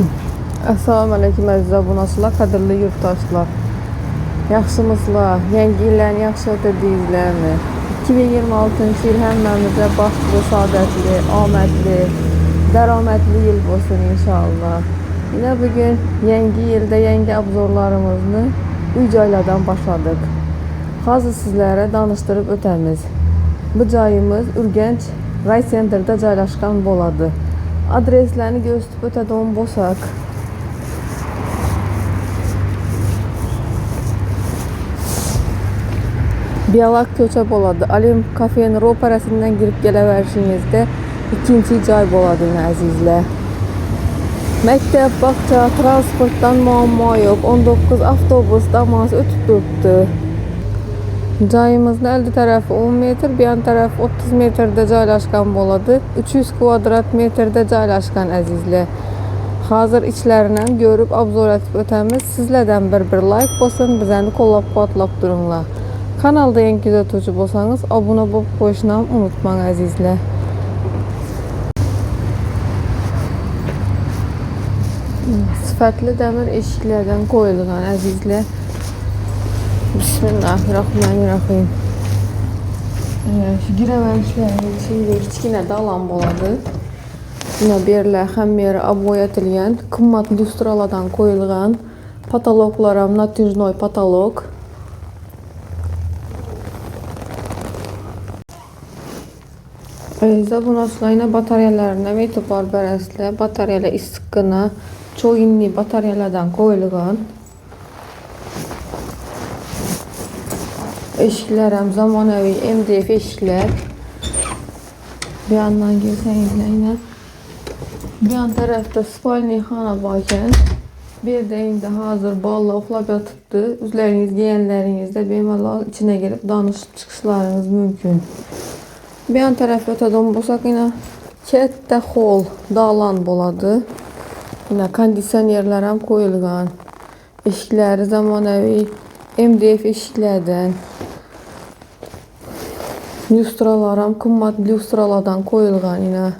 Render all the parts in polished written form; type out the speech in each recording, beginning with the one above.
Assalamu alaykum əziz abunəçilər, qədərli yurttaşlar. Yaxşımızlar, yeni illərini yaxşı ötürdünüzlərmi? 2026-cı il həmmənizə baxtlı, saadətli, amədli, dəramədli il olsun inşallah. Yine bugün yeni ildə yeni abzorlarımızı Ücayladan başladık. Hazır sizlərə danışdırıb ötəmiz. Bu cayımız Ürgənc Ray Center'da caylaşqan boladı. Adreslerini gösterip ötədən Bosak. Biyalak köçə boladı. Alim kafenin roparasından girip gələvərşinizdə ikinci cay boladı əzizlər. Məktəb, bağça, transportdan muamma yok. 19 avtobus damas ötüb durdu. Cayımızın əldə tərəfi 10 metr, bir yan tərəfi 30 metrdə caylaşqan boladı. 300 kvadrat metrdə caylaşqan əzizlər. Hazır içlərindən görüb abzor etib ötəmiz. Sizlərdən bir like basın, bizəni qollab quvvatlab durunlar. Kanalda yeni güzel tutucu olsanız abone olup qoşuna unutmayın əzizlər. Sifətli dəmir eşiklərdən qoyulğan əzizlər. Bismillahirrahmanirrahim. Şu girəməmişlərin içində kiçkinə dalan boladı. Yine birlə xəmmeri aboy etilən, qımmat lüstralardan qoyulğan patologlarım natürnoy patolog. Zabunaslayına bataryalarına ve etibar bərəslə bataryalar istiqına çoğunlu bataryalardan qoyulğan. Eşiklərim zamanəvi MDF eşiklər. Bir yandan girsənizlə yine. Bir yan tərəfdə spalnixana varkən bir də indi hazır balla oxlab yatıbdı. Üzləriniz, giyənlərinizdə bemalal içine girip danışıb çıxışlarınız mümkün. Bir yan tərəfə ötədən bolsaq yine kətdə xol dağlan boladı. Yine kondisionerlərim qoyulğan. Eşikləri zamanəvi MDF eşiklərdən. Lüstralarım qımmat lüstralardan qoyulğan yine.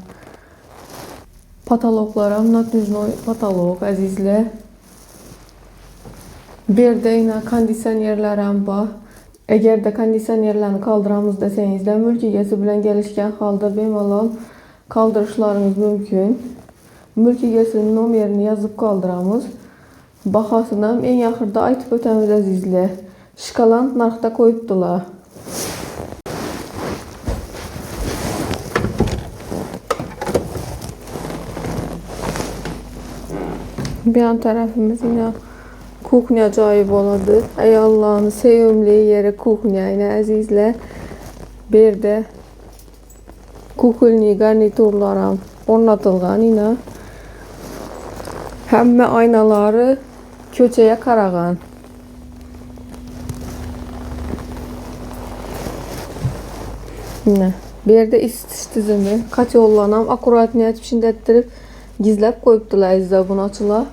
Patologlarım natürnoy patolog əzizlər. Bir də yine kondisionerlərim var. Eğer de kondisionerlerini kaldıramız deseniz de mülkiyesi bilen gelişken halda bemalal kaldırışlarınız mümkün. Mülkiyesinin numarini yazıp kaldıramız. Bahasını en yaxırda aytıb ötəmiz əzizlər. Şkalant narxda koyubdular. Bir yan tarafımız yine kuxnya cayı boladı. Ey Allah'ın sevimli yeri kuxnya yine əzizlər. Bir de kuxulni garniturlarım ornatılğan yine. Həmmə aynaları köçəyə qarağan. Yine bir de istiş dizimi kaç yollanam akurat niyet pişindettirip gizlep koyupdular əzizlər bunu açılar.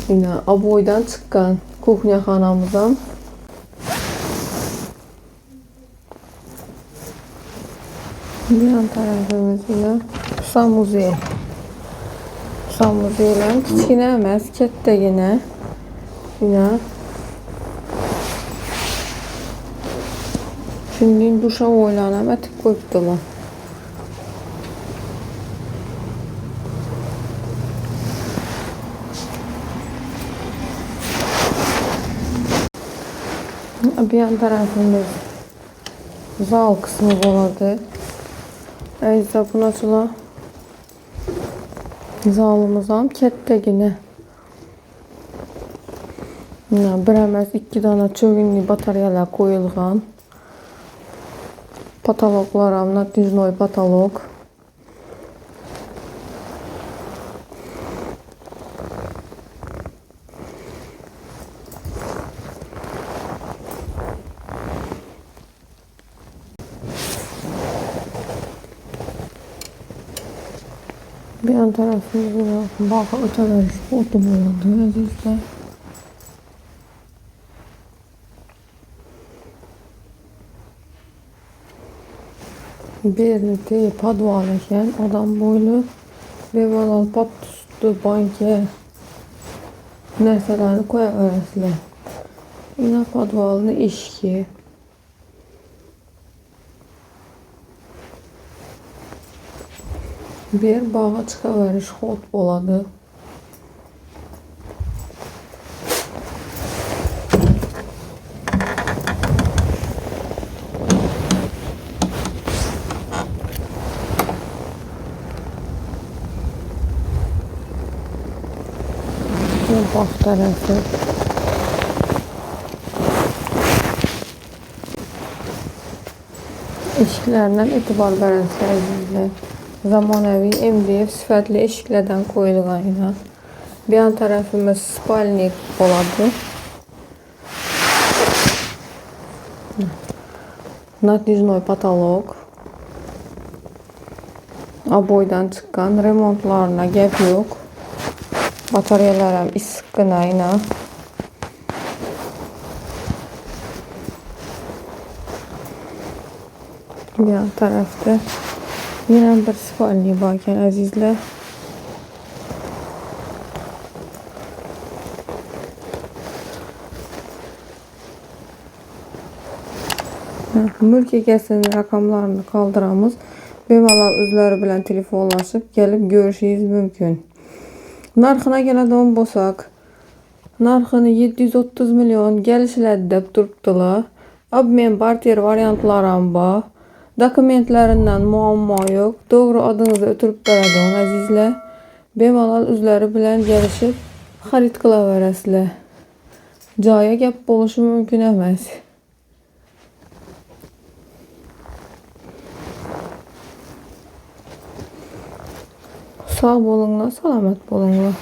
Yine aboydan çıkan kuxnya xanamızdan. Bir yan tarafımız yine samuzel. Samuzeylerin kiçkinə əməz, kətdə yine. Yine. Şimdi duşa oylanam ətib qoyubdular. Bir yan tarafımız zal kısmı boladı. Əzizlər bunu açılar. Zalımızdan kətdə yine. Bir əməz 2 dana çögünlü bataryalar qoyulğan. Patologlarım natürnoy patolog. Bir yan tarafımızda bağa ötələr otu boladı əzizlər. Bir de podval ekan, odam boylu bemalol patüstü banka narsalarni qo'yaverasizlar. Yine podvalni eshigi. Bir bağa chiqaverish hot bo'ladi. Bax tarafı. Eshiklardan e'tibor berasizlar azizlar. Zamonaviy MDF sifatli eshiklardan qo'yilgan edi. Bu yon tarafimiz spalnik bo'ladi. Natijnoy потолок. Aboydan chiqqan remontlarına gap yo'q. Batareyalar ham issiqqina aynan. Bu yan tarafda yine bir spalnik bor ekan azizlar. Mulk egasinin raqamlarini qoldiramiz. Bemalol o'zlari bilan telefonlashib kelib ko'rishingiz mumkin. Narxına keladigan bo'lsak, narxini 730 million kelishiladi deb turibdilar. Obmen barter variantlari ham bor. Dokumentlaridan muammo yo'q. To'g'ri odingizni o'tirib beradigan azizlar. Bemalol o'zlari bilan kelishib xarid qilaverasizlar. Joyi gap bo'lishi mumkin emas. Sağ bo'linglar, salomat bo'linglar.